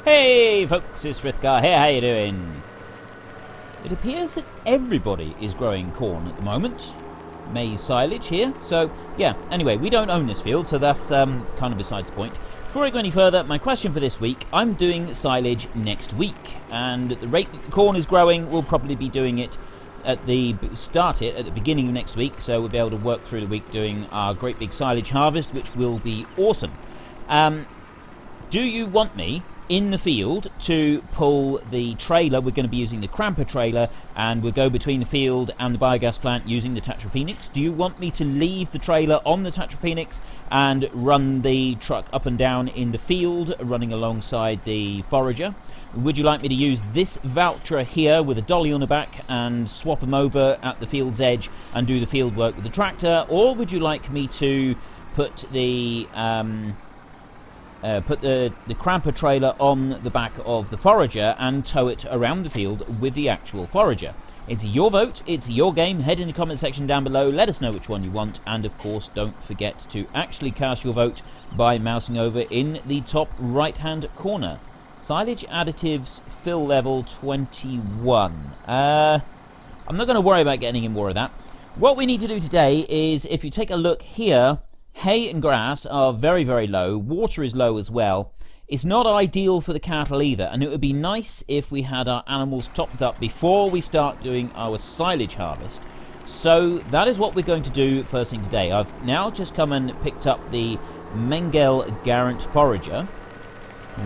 Hey folks, it's Frithgar here, how you doing? It appears that everybody is growing corn at the moment. Maize silage here, so yeah, anyway, we don't own this field, so that's kind of besides the point. Before I go any further, my question for this week, I'm doing silage next week, and at the rate that the corn is growing, we'll probably be doing it at the beginning of next week, so we'll be able to work through the week doing our great big silage harvest, which will be awesome. Do you want me in the field to pull the trailer? We're going to be using the cramper trailer, and we'll go between the field and the biogas plant using the Tatra Phoenix. Do you want me to leave the trailer on the Tatra Phoenix and run the truck up and down in the field, running alongside the forager? Would you like me to use this Valtra here with a dolly on the back and swap them over at the field's edge and do the field work with the tractor? Or would you like me to put the cramper trailer on the back of the forager and tow it around the field with the actual forager? It's your vote, it's your game. Head in the comment section down below, let us know which one you want, and of course don't forget to actually cast your vote by mousing over in the top right hand corner. Silage additives fill level 21. I'm not going to worry about getting any more of that. What we need to do today is, if you take a look here, hay and grass are very, very low. Water is low as well. It's not ideal for the cattle either, and it would be nice if we had our animals topped up before we start doing our silage harvest. So that is what we're going to do first thing today. I've now just come and picked up the Mengele Garant forager.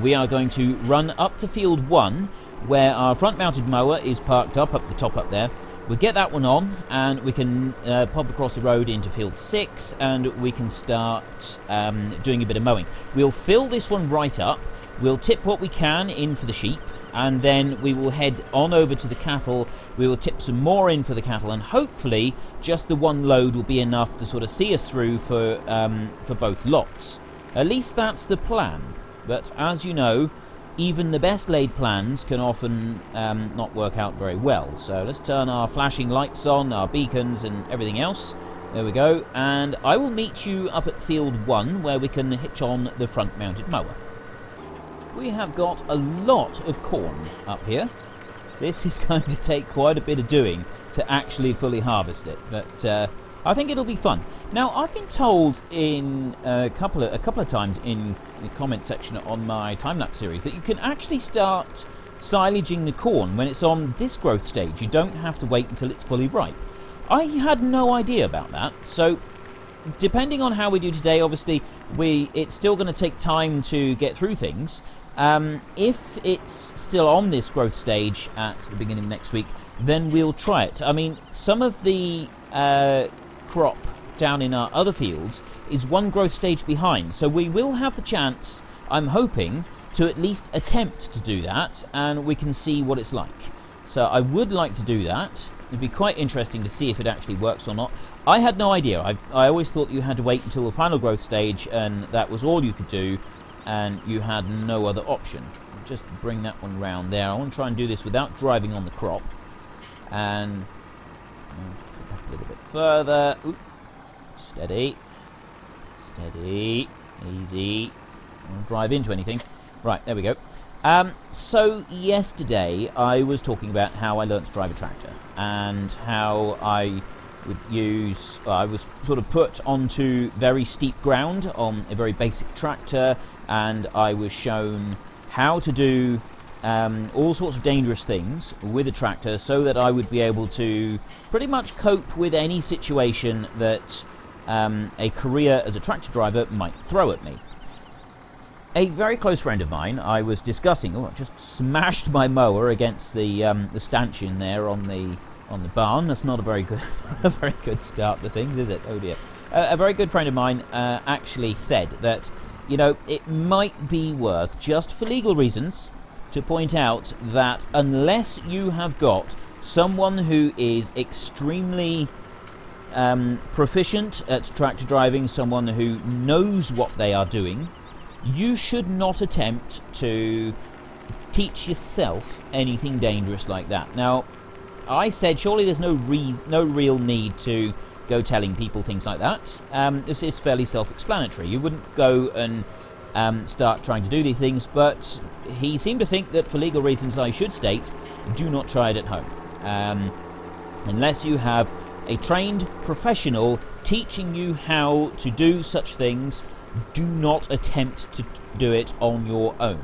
We are going to run up to field 1, where our front-mounted mower is parked up the top up there. We'll get that one on, and we can pop across the road into field 6, and we can start doing a bit of mowing. We'll fill this one right up. We'll tip what we can in for the sheep, and then we will head on over to the cattle. We will tip some more in for the cattle, and hopefully just the one load will be enough to sort of see us through for both lots. At least that's the plan. But as you know, even the best laid plans can often not work out very well. So let's turn our flashing lights on, our beacons and everything else. There we go. And I will meet you up at field 1, where we can hitch on the front mounted mower. We have got a lot of corn up here. This is going to take quite a bit of doing to actually fully harvest it, but I think it'll be fun. Now, I've been told in a couple of times in the comment section on my time-lapse series that you can actually start silaging the corn when it's on this growth stage. You don't have to wait until it's fully ripe. I had no idea about that, so depending on how we do today, obviously it's still going to take time to get through things. If it's still on this growth stage at the beginning of next week, then we'll try it. I mean, some of the crop down in our other fields is one growth stage behind, so we will have the chance, I'm hoping, to at least attempt to do that, and we can see what it's like. So I would like to do that. It'd be quite interesting to see if it actually works or not. I had no idea. I always thought you had to wait until the final growth stage, and that was all you could do, and you had no other option. Just bring that one round there. I want to try and do this without driving on the crop, and a little bit further. Oop. Steady, easy. Don't drive into anything. Right, there we go. So yesterday I was talking about how I learnt to drive a tractor, and how I was sort of put onto very steep ground on a very basic tractor, and I was shown how to do all sorts of dangerous things with a tractor, so that I would be able to pretty much cope with any situation that a career as a tractor driver might throw at me. A very close friend of mine, I was discussing, I just smashed my mower against the stanchion there on the barn. That's not a very good start to things, is it? Oh dear. A very good friend of mine actually said that, you know, it might be worth, just for legal reasons, to point out that unless you have got someone who is extremely proficient at tractor driving, someone who knows what they are doing, you should not attempt to teach yourself anything dangerous like that. Now, I said surely there's no real need to go telling people things like that. This is fairly self-explanatory. You wouldn't go and start trying to do these things, but he seemed to think that for legal reasons I should state, do not try it at home. Unless you have a trained professional teaching you how to do such things, do not attempt to do it on your own.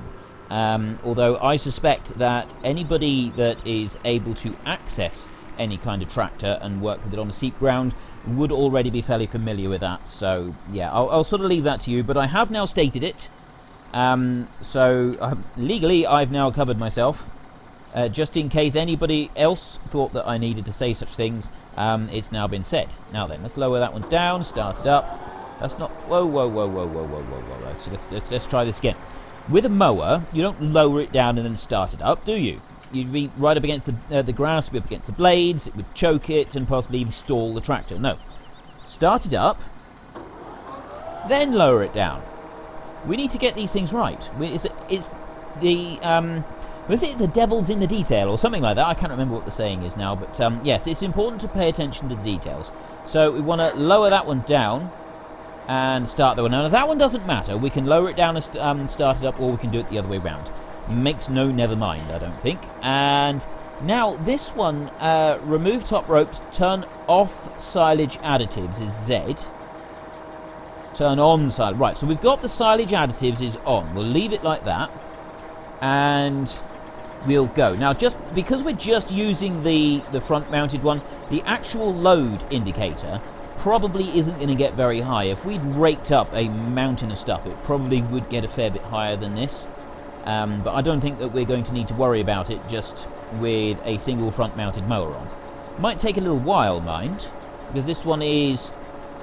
Although I suspect that anybody that is able to access any kind of tractor and work with it on a steep ground would already be fairly familiar with that. So yeah, I'll sort of leave that to you, but I have now stated it. Legally I've now covered myself. Just in case anybody else thought that I needed to say such things, it's now been said. Now then, let's lower that one down, start it up. That's not... Whoa. Let's try this again. With a mower, you don't lower it down and then start it up, do you? You'd be right up against the grass, be up against the blades, it would choke it and possibly even stall the tractor. No. Start it up, then lower it down. We need to get these things right. It's the... was it the devil's in the detail or something like that? I can't remember what the saying is now, but yes, it's important to pay attention to the details. So we want to lower that one down and start that one. Now, if that one doesn't matter, we can lower it down and start it up, or we can do it the other way round. Makes no never mind, I don't think. And now this one, remove top ropes, turn off silage additives is Z. Turn on silage. Right, so we've got the silage additives is on. We'll leave it like that. And we'll go. Now, just because we're just using the front mounted one, the actual load indicator probably isn't going to get very high. If we'd raked up a mountain of stuff, it probably would get a fair bit higher than this. But I don't think that we're going to need to worry about it just with a single front mounted mower on. Might take a little while, mind, because this one is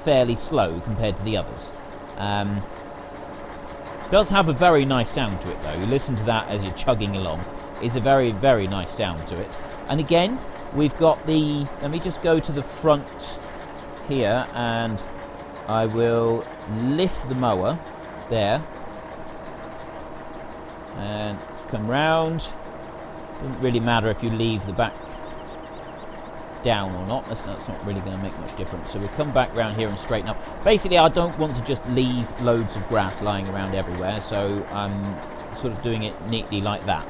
fairly slow compared to the others. Does have a very nice sound to it, though. You listen to that as you're chugging along. It's a very, very nice sound to it. And again, we've got the... Let me just go to the front here, and I will lift the mower there. And come round. Doesn't really matter if you leave the back down or not. That's not really going to make much difference. So we'll come back round here and straighten up. Basically, I don't want to just leave loads of grass lying around everywhere, so I'm sort of doing it neatly like that.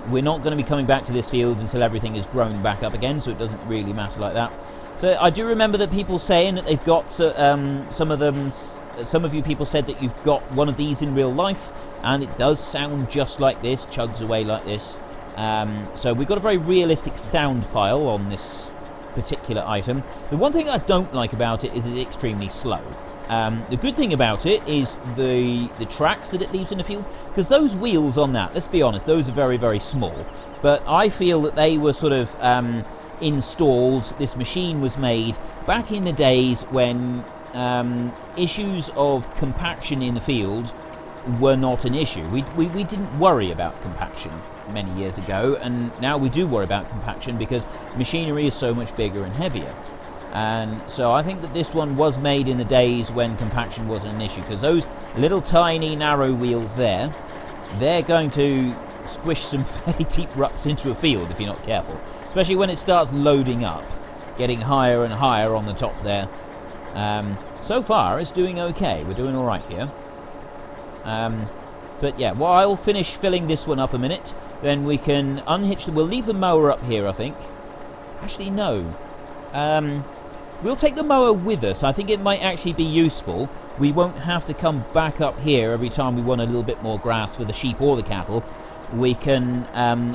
We're not going to be coming back to this field until everything is grown back up again, so it doesn't really matter like that. So I do remember that people saying that they've got some of you people said that you've got one of these in real life, and it does sound just like this, chugs away like this. So we've got a very realistic sound file on this particular item. The one thing I don't like about it is it's extremely slow. The good thing about it is the tracks that it leaves in the field, because those wheels on that, let's be honest, those are very, very small. But I feel that they were sort of installed, this machine was made back in the days when issues of compaction in the field were not an issue. We didn't worry about compaction many years ago, and now we do worry about compaction because machinery is so much bigger and heavier. And so I think that this one was made in the days when compaction wasn't an issue, because those little tiny narrow wheels there, they're going to squish some fairly deep ruts into a field if you're not careful, especially when it starts loading up, getting higher and higher on the top there. So far it's doing okay, we're doing alright here. But yeah, well, I'll finish filling this one up a minute, then we can unhitch we'll leave the mower up here, I think. Actually, no. We'll take the mower with us. I think it might actually be useful. We won't have to come back up here every time we want a little bit more grass for the sheep or the cattle. We can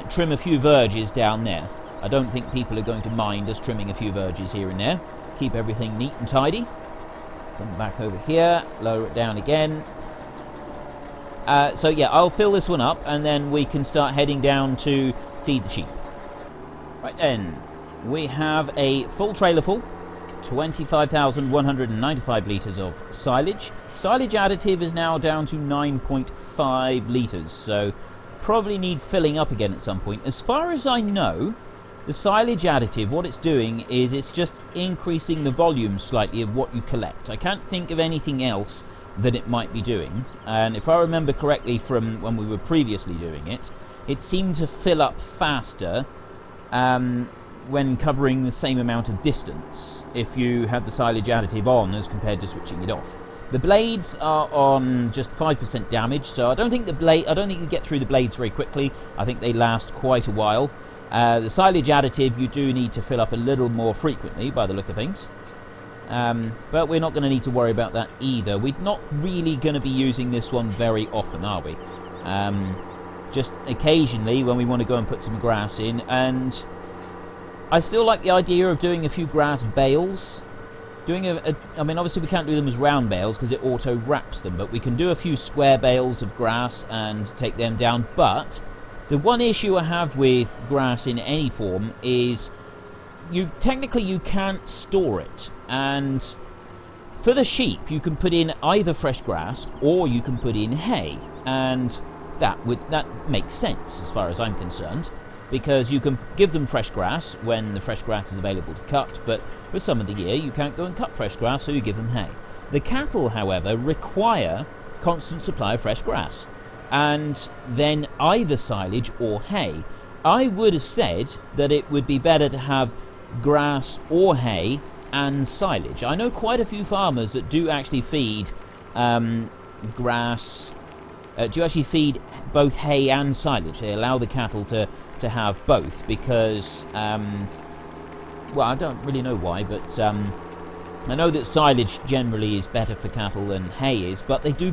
trim a few verges down there. I don't think people are going to mind us trimming a few verges here and there. Keep everything neat and tidy. Come back over here, lower it down again. So yeah, I'll fill this one up and then we can start heading down to feed the sheep. Right then, we have a full trailer full, 25,195 litres of silage. Silage additive is now down to 9.5 litres, so probably need filling up again at some point. As far as I know, the silage additive, what it's doing is it's just increasing the volume slightly of what you collect. I can't think of anything else that it might be doing, and if I remember correctly from when we were previously doing it, it seemed to fill up faster when covering the same amount of distance if you have the silage additive on as compared to switching it off. The blades are on just 5% damage, so I don't think you get through the blades very quickly. I think they last quite a while. The silage additive you do need to fill up a little more frequently by the look of things. But we're not going to need to worry about that either. We're not really going to be using this one very often, are we? Just occasionally when we want to go and put some grass in, and I still like the idea of doing a few grass bales. I mean, obviously we can't do them as round bales because it auto wraps them, but we can do a few square bales of grass and take them down. But the one issue I have with grass in any form is technically you can't store it, and for the sheep you can put in either fresh grass or you can put in hay, and that makes sense as far as I'm concerned, because you can give them fresh grass when the fresh grass is available to cut, but for some of the year you can't go and cut fresh grass, so you give them hay. The cattle, however, require constant supply of fresh grass, and then either silage or hay. I would have said that it would be better to have grass or hay and silage. I know quite a few farmers that do actually feed feed both hay and silage. They allow the cattle to have both because well, I don't really know why, but I know that silage generally is better for cattle than hay is, but they do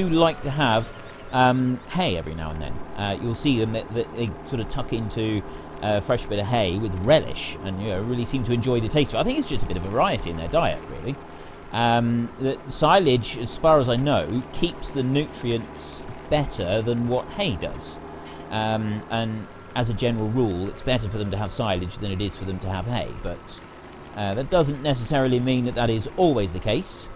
like to have hay every now and then. You'll see them that they sort of tuck into a fresh bit of hay with relish, and really seem to enjoy the taste of it. I think it's just a bit of variety in their diet, really. The silage, as far as I know, keeps the nutrients better than what hay does, and as a general rule it's better for them to have silage than it is for them to have hay, but that doesn't necessarily mean that is always the case.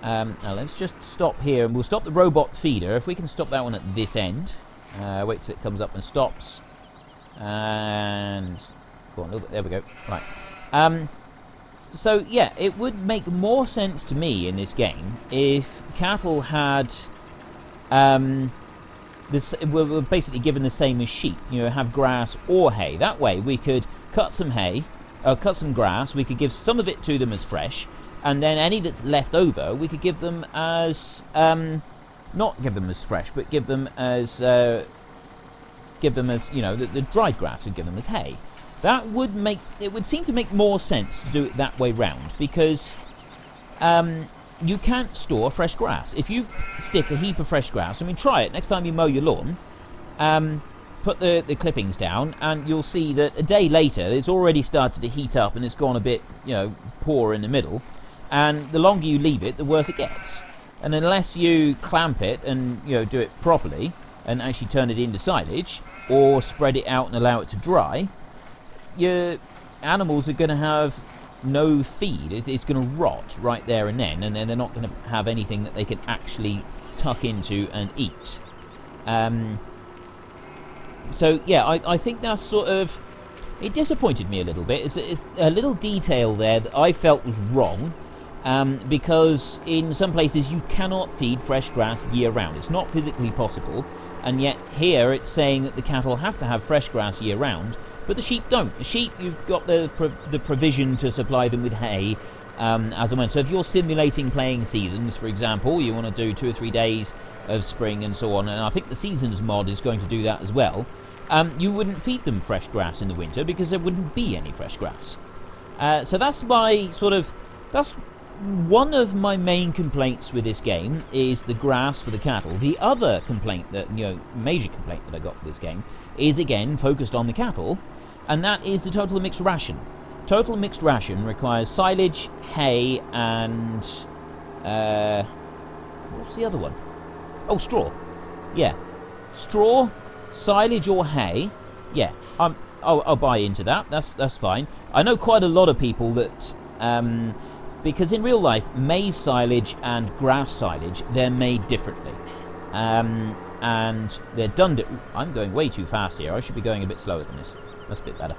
Now let's just stop here, and we'll stop the robot feeder. If we can stop that one at this end, wait till it comes up and stops, and go on a little bit, there we go. Right. So yeah, it would make more sense to me in this game if cattle had were basically given the same as sheep, have grass or hay. That way we could cut some hay, cut some grass, we could give some of it to them as fresh, and then any that's left over we could give them as not give them as fresh, but give them as the dried grass, would give them as hay. That would seem to make more sense to do it that way round, because you can't store fresh grass. If you stick a heap of fresh grass, try it next time you mow your lawn, put the clippings down, and you'll see that a day later it's already started to heat up and it's gone a bit poor in the middle, and the longer you leave it the worse it gets. And unless you clamp it and do it properly and actually turn it into silage, or spread it out and allow it to dry, your animals are going to have no feed. It's going to rot right there and then they're not going to have anything that they can actually tuck into and eat. So yeah, I think that's sort of, it disappointed me a little bit. It's a little detail there that I felt was wrong, because in some places you cannot feed fresh grass year round. It's not physically possible, and yet here it's saying that the cattle have to have fresh grass year round, but the sheep don't. The sheep, you've got the provision to supply them with hay as and when. So if you're simulating playing seasons, for example, you want to do 2 or 3 days of spring and so on, and I think the seasons mod is going to do that as well, you wouldn't feed them fresh grass in the winter because there wouldn't be any fresh grass. So that's one of my main complaints with this game, is the grass for the cattle. The other complaint, major complaint that I got with this game, is again focused on the cattle, and that is the total mixed ration. Total mixed ration requires silage, hay, and what's the other one? Oh, straw. Yeah, straw, silage, or hay. Yeah, I'll buy into that. That's fine. I know quite a lot of people that because in real life, maize silage and grass silage, they're made differently. And they're done... I'm going way too fast here. I should be going a bit slower than this. That's a bit better.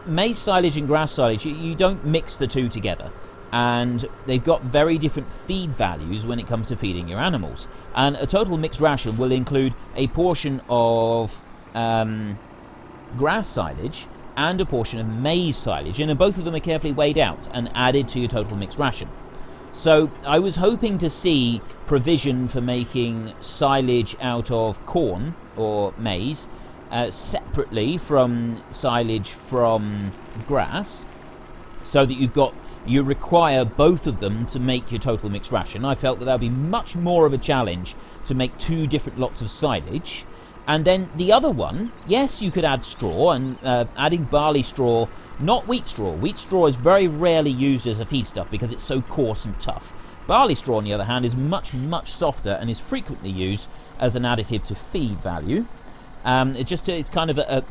Maize silage and grass silage, you don't mix the two together. And they've got very different feed values when it comes to feeding your animals. And a total mixed ration will include a portion of grass silage and a portion of maize silage, and both of them are carefully weighed out and added to your total mixed ration. So I was hoping to see provision for making silage out of corn or maize separately from silage from grass, so that you require both of them to make your total mixed ration. I felt that would be much more of a challenge to make 2 different lots of silage. And then the other one, yes, you could add straw, and adding barley straw, not wheat straw. Wheat straw is very rarely used as a feedstuff because it's so coarse and tough. Barley straw, on the other hand, is much, much softer and is frequently used as an additive to feed value. It's kind of a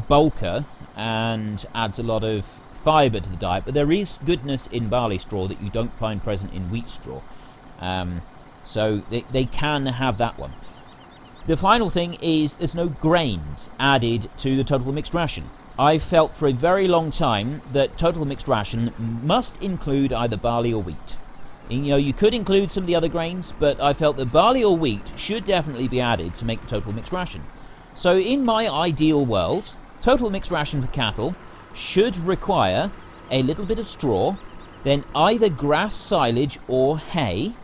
bulker and adds a lot of fibre to the diet, but there is goodness in barley straw that you don't find present in wheat straw. So they can have that one. The final thing is there's no grains added to the total mixed ration. I felt for a very long time that total mixed ration must include either barley or wheat. You could include some of the other grains, but I felt that barley or wheat should definitely be added to make the total mixed ration. So in my ideal world, total mixed ration for cattle should require a little bit of straw, then either grass silage or hay,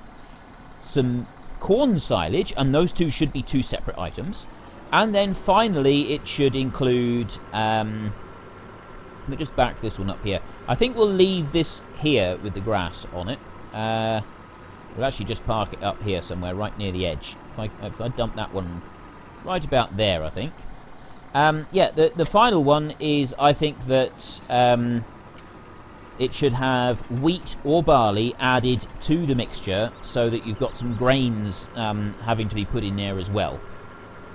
some corn silage, and those two should be 2 separate items, and then finally it should include let me just back this one up here. I think we'll leave this here with the grass on it. We'll actually just park it up here somewhere right near the edge. If I dump that one right about there, I think. The final one is, I think that it should have wheat or barley added to the mixture so that you've got some grains having to be put in there as well.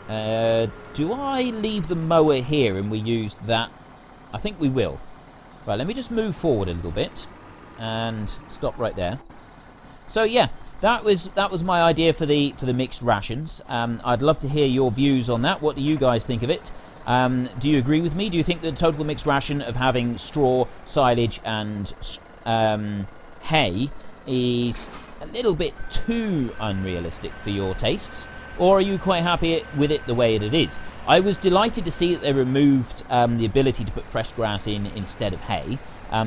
Do I leave the mower here and we use that? I think we will. Right, let me just move forward a little bit and stop right there. So yeah, that was my idea for the mixed rations. I'd love to hear your views on that. What do you guys think of it? Do you agree with me? Do you think the total mixed ration of having straw, silage and hay is a little bit too unrealistic for your tastes? Or are you quite happy with it the way that it is? I was delighted to see that they removed the ability to put fresh grass in instead of hay.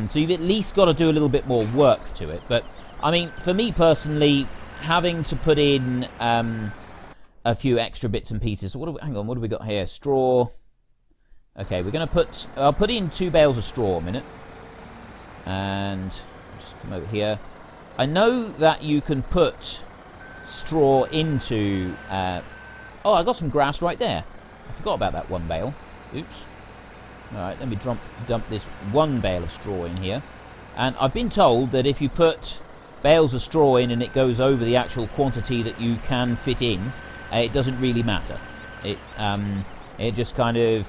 So you've at least got to do a little bit more work to it. But, I mean, for me personally, having to put in a few extra bits and pieces. So hang on, what have we got here? Straw. Okay, we're going to I'll put in 2 bales of straw a minute. And I'll just come over here. I know that you can put straw into... oh, I got some grass right there. I forgot about that 1 bale. Oops. Alright, let me dump this 1 bale of straw in here. And I've been told that if you put bales of straw in and it goes over the actual quantity that you can fit in, it doesn't really matter. It just kind of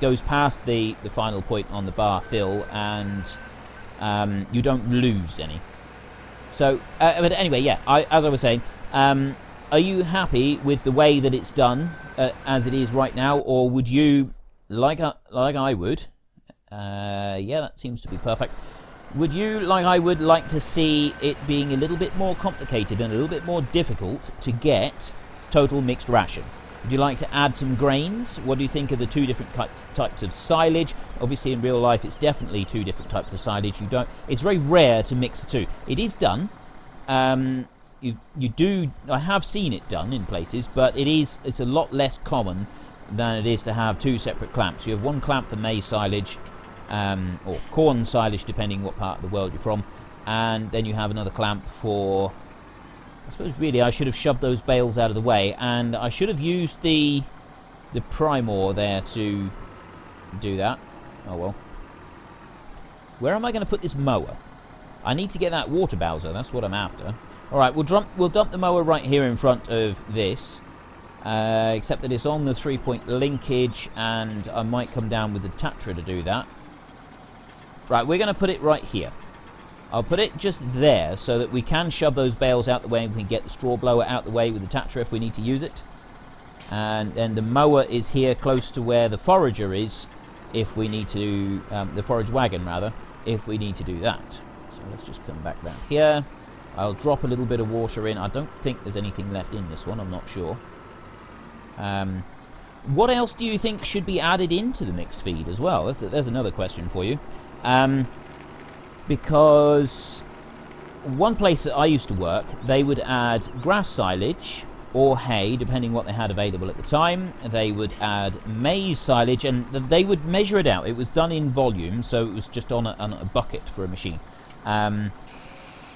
goes past the final point on the bar fill, and you don't lose any. So, but anyway, yeah, as I was saying, are you happy with the way that it's done as it is right now, or would you, like I would, yeah, that seems to be perfect. Would you, like I would, like to see it being a little bit more complicated and a little bit more difficult to get total mixed ration? Would you like to add some grains? What do you think of the 2 different types of silage? Obviously, in real life, it's definitely 2 different types of silage. It's very rare to mix the 2. It is done. You do. I have seen it done in places, but it's a lot less common than it is to have 2 separate clamps. You have 1 clamp for maize silage, or corn silage, depending what part of the world you're from, and then you have another clamp for... I suppose really I should have shoved those bales out of the way, and I should have used the Primor there to do that. Oh well. Where am I going to put this mower? I need to get that water bowser, that's what I'm after. Alright, we'll dump the mower right here in front of this, except that it's on the 3-point linkage, and I might come down with the Tatra to do that. Right, we're going to put it right here. I'll put it just there so that we can shove those bales out the way and we can get the straw blower out the way with the Tatra if we need to use it. And then the mower is here close to where the forager is if we need to, the forage wagon rather, if we need to do that. So let's just come back down here. I'll drop a little bit of water in. I don't think there's anything left in this one, I'm not sure. What else do you think should be added into the mixed feed as well? There's another question for you. Because one place that I used to work, they would add grass silage or hay, depending what they had available at the time. They would add maize silage, and they would measure it out. It was done in volume, so it was just on a bucket for a machine.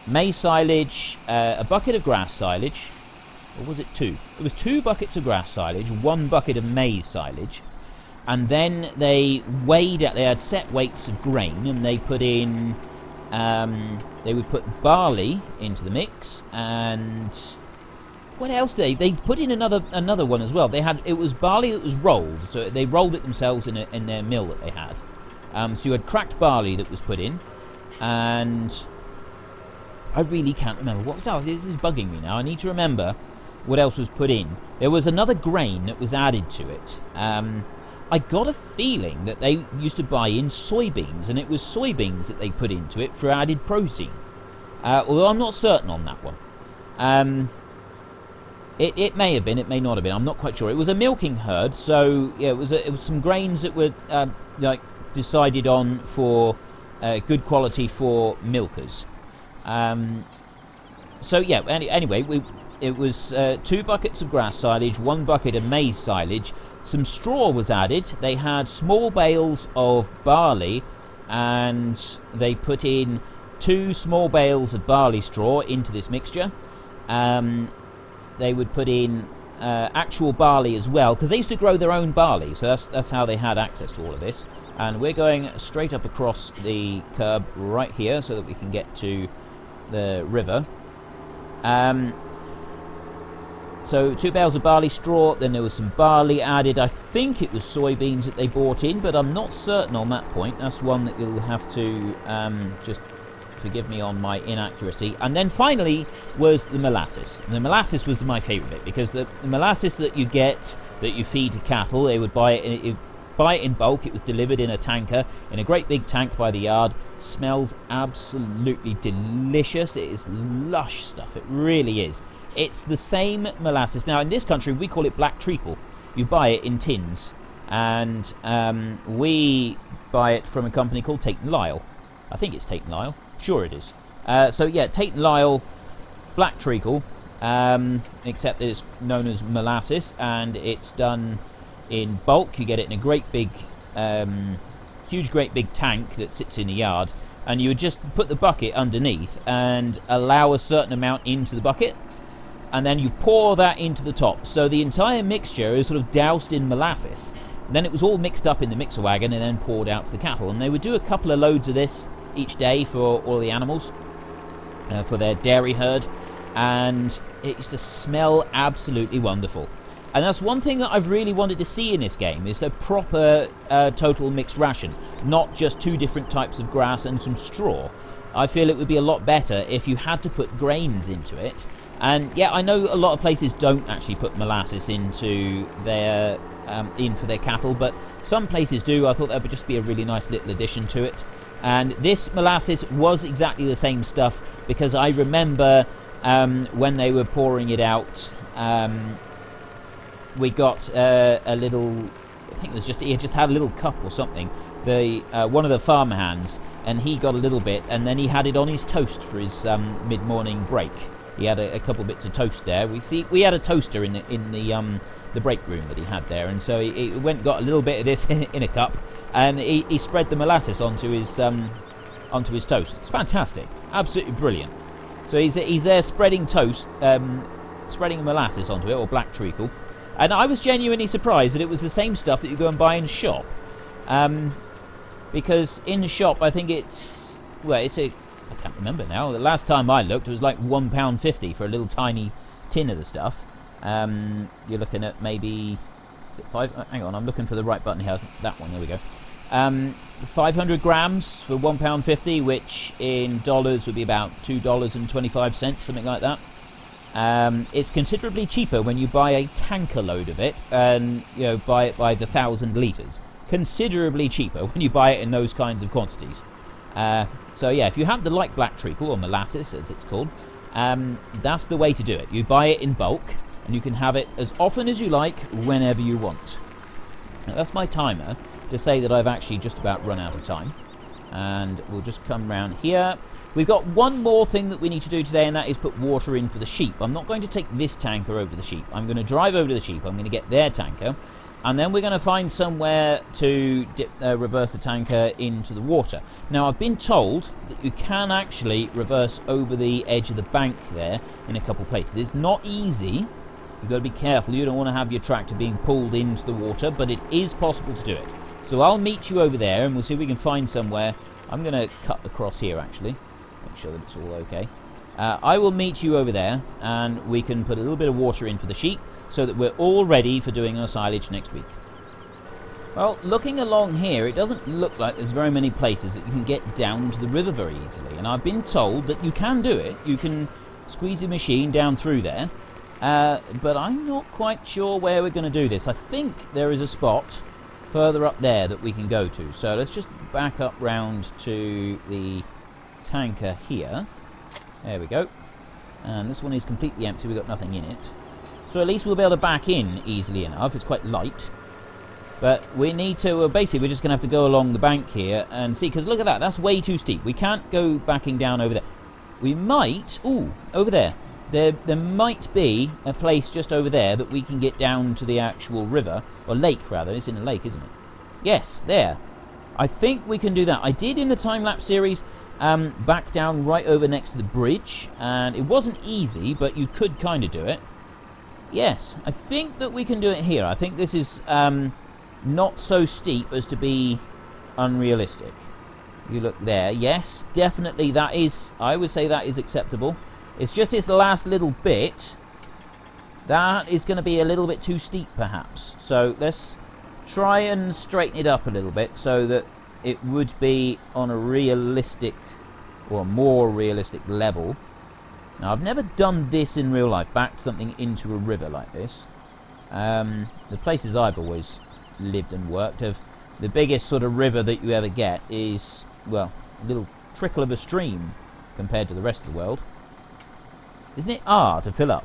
Maize silage, a bucket of grass silage, or was it 2? It was 2 buckets of grass silage, 1 bucket of maize silage, and then they weighed out. They had set weights of grain, and they put in. They would put barley into the mix, and what else? They put in another one as well. It was barley that was rolled, so they rolled it themselves in their mill that they had. So you had cracked barley that was put in, and I really can't remember what was that. This is bugging me now. I need to remember what else was put in. There was another grain that was added to it. I got a feeling that they used to buy in soybeans, and it was soybeans that they put into it for added protein. Although I'm not certain on that one. It may have been, it may not have been. I'm not quite sure. It was a milking herd, so yeah, it was some grains that were decided on for good quality for milkers. So yeah. Anyway, it was 2 buckets of grass silage, 1 bucket of maize silage. Some straw was added. They had small bales of barley, and they put in 2 small bales of barley straw into this mixture. They would put in actual barley as well, because they used to grow their own barley, so that's how they had access to all of this. And we're going straight up across the curb right here so that we can get to the river. So 2 bales of barley straw, then there was some barley added. I think it was soybeans that they bought in, but I'm not certain on that point. That's one that you'll have to just forgive me on my inaccuracy. And then finally was the molasses. And the molasses was my favourite bit, because the molasses that you get, that you feed to cattle, they would buy it in bulk. It was delivered in a tanker, in a great big tank by the yard. Smells absolutely delicious. It is lush stuff. It really is. It's the same molasses. Now, in this country, we call it black treacle. You buy it in tins, and we buy it from a company called Tate & Lyle. I think it's Tate & Lyle. Sure it is. So, yeah, Tate & Lyle black treacle, except that it's known as molasses, and it's done in bulk. You get it in a great big, huge, great big tank that sits in the yard, and you would just put the bucket underneath and allow a certain amount into the bucket, and then you pour that into the top. So the entire mixture is sort of doused in molasses. And then it was all mixed up in the mixer wagon and then poured out to the cattle. And they would do a couple of loads of this each day for all the animals, for their dairy herd. And it used to smell absolutely wonderful. And that's one thing that I've really wanted to see in this game, is a proper total mixed ration. Not just 2 different types of grass and some straw. I feel it would be a lot better if you had to put grains into it. And yeah, I know a lot of places don't actually put molasses into their in for their cattle, but some places do. I thought that would just be a really nice little addition to it. And this molasses was exactly the same stuff, because I remember when they were pouring it out, we got a little, I think it was he just had a little cup or something. One of the farm hands, and he got a little bit, and then he had it on his toast for his mid-morning break. He had a couple bits of toast there. We had a toaster in the break room that he had there, and so he went and got a little bit of this in a cup, and he spread the molasses onto his toast. It's fantastic, absolutely brilliant. So he's there spreading toast, spreading molasses onto it, or black treacle, and I was genuinely surprised that it was the same stuff that you go and buy in shop, because in the shop I think I can't remember now. The last time I looked, it was like £1.50 for a little tiny tin of the stuff. You're looking at maybe, is it 5? Hang on, I'm looking for the right button here. That one, there we go. 500 grams for £1.50, which in dollars would be about $2.25, something like that. It's considerably cheaper when you buy a tanker load of it, and buy it by the 1,000 litres. Considerably cheaper when you buy it in those kinds of quantities. So yeah, if you happen to like black treacle, or molasses as it's called, that's the way to do it. You buy it in bulk, and you can have it as often as you like, whenever you want. Now, that's my timer to say that I've actually just about run out of time. And we'll just come round here. We've got one more thing that we need to do today, and that is put water in for the sheep. I'm not going to take this tanker over to the sheep. I'm going to drive over to the sheep. I'm going to get their tanker, and then we're going to find somewhere to reverse the tanker into the water. Now, I've been told that you can actually reverse over the edge of the bank there in a couple places. It's not easy. You've got to be careful. You don't want to have your tractor being pulled into the water, but it is possible to do it. So I'll meet you over there, and we'll see if we can find somewhere. I'm going to cut across here, actually. Make sure that it's all okay. I will meet you over there, and we can put a little bit of water in for the sheep so that we're all ready for doing our silage next week. Well, looking along here, it doesn't look like there's very many places that you can get down to the river very easily. And I've been told that you can do it. You can squeeze the machine down through there. But I'm not quite sure where we're going to do this. I think there is a spot further up there that we can go to. So let's just back up round to the tanker here. There we go. And this one is completely empty. We've got nothing in it. So at least we'll be able to back in easily enough. It's quite light. But we need to, basically, we're just going to have to go along the bank here and see. Because look at that. That's way too steep. We can't go backing down over there. We might... Ooh, over there. There might be a place just over there that we can get down to the actual river. Or lake, rather. It's in a lake, isn't it? Yes, there. I think we can do that. I did in the time-lapse series back down right over next to the bridge. And it wasn't easy, but you could kind of do it. Yes, I think that we can do it here. I think this is not so steep as to be unrealistic. You look there. Yes, definitely that is... I would say that is acceptable. It's just this last little bit that is going to be a little bit too steep, perhaps. So let's try and straighten it up a little bit so that it would be on a realistic or more realistic level. Now, I've never done this in real life, backed something into a river like this. The places I've always lived and worked have the biggest sort of river that you ever get is, well, a little trickle of a stream compared to the rest of the world. Isn't it R to fill up?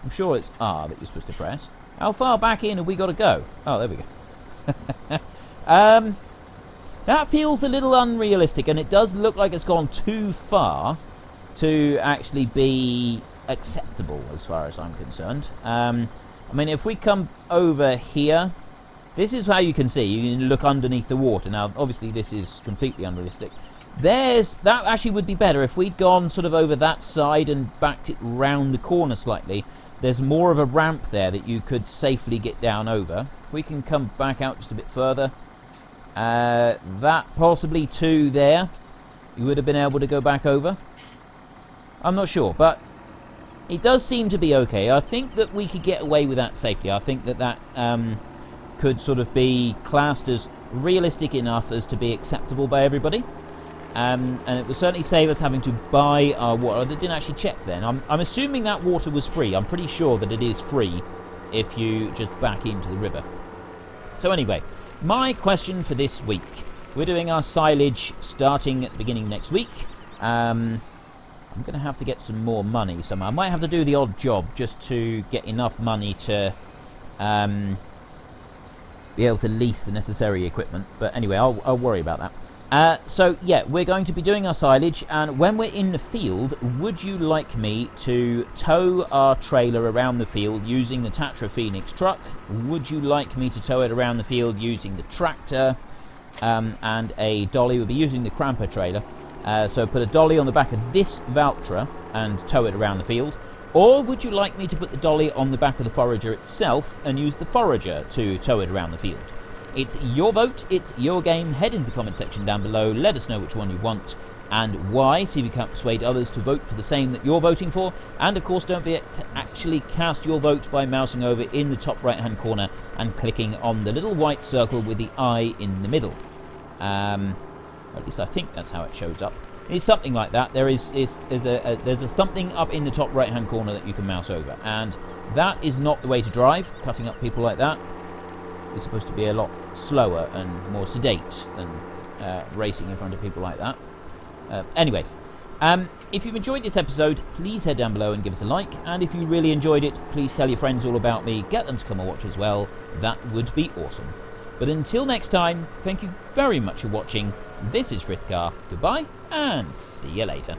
I'm sure it's R that you're supposed to press. How far back in have we got to go? Oh, there we go. That feels a little unrealistic, and it does look like it's gone too far to actually be acceptable as far as I'm concerned. I mean, if we come over here, this is how you can see. You can look underneath the water. Now, obviously, this is completely unrealistic. That actually would be better if we'd gone sort of over that side and backed it round the corner slightly. There's more of a ramp there that you could safely get down over. If we can come back out just a bit further, that possibly to there, you would have been able to go back over. I'm not sure, but it does seem to be okay. I think that we could get away with that safely. I think that could sort of be classed as realistic enough as to be acceptable by everybody. And it will certainly save us having to buy our water. I didn't actually check then. I'm assuming that water was free. I'm pretty sure that it is free if you just back into the river. So anyway, my question for this week. We're doing our silage starting at the beginning next week. I'm going to have to get some more money somehow. I might have to do the odd job just to get enough money to be able to lease the necessary equipment. But anyway, I'll worry about that. So, yeah, we're going to be doing our silage, and when we're in the field, would you like me to tow our trailer around the field using the Tatra Phoenix truck? Would you like me to tow it around the field using the tractor and a dolly? We'll be using the Cramper trailer. So put a dolly on the back of this Valtra and tow it around the field. Or would you like me to put the dolly on the back of the forager itself and use the forager to tow it around the field? It's your vote, it's your game. Head into the comment section down below, let us know which one you want and why, see if you can persuade others to vote for the same that you're voting for. And of course, don't forget to actually cast your vote by mousing over in the top right hand corner and clicking on the little white circle with the eye in the middle. At least I think that's how it shows up. It's something like that. There's a something up in the top right hand corner that you can mouse over, and that is not the way to drive. Cutting up people like that is supposed to be a lot slower and more sedate than racing in front of people like that. Anyway, If you've enjoyed this episode, please head down below and give us a like, and if you really enjoyed it, please tell your friends all about me, get them to come and watch as well. That would be awesome. But until next time, thank you very much for watching. This is Frithgar. Goodbye, and see you later.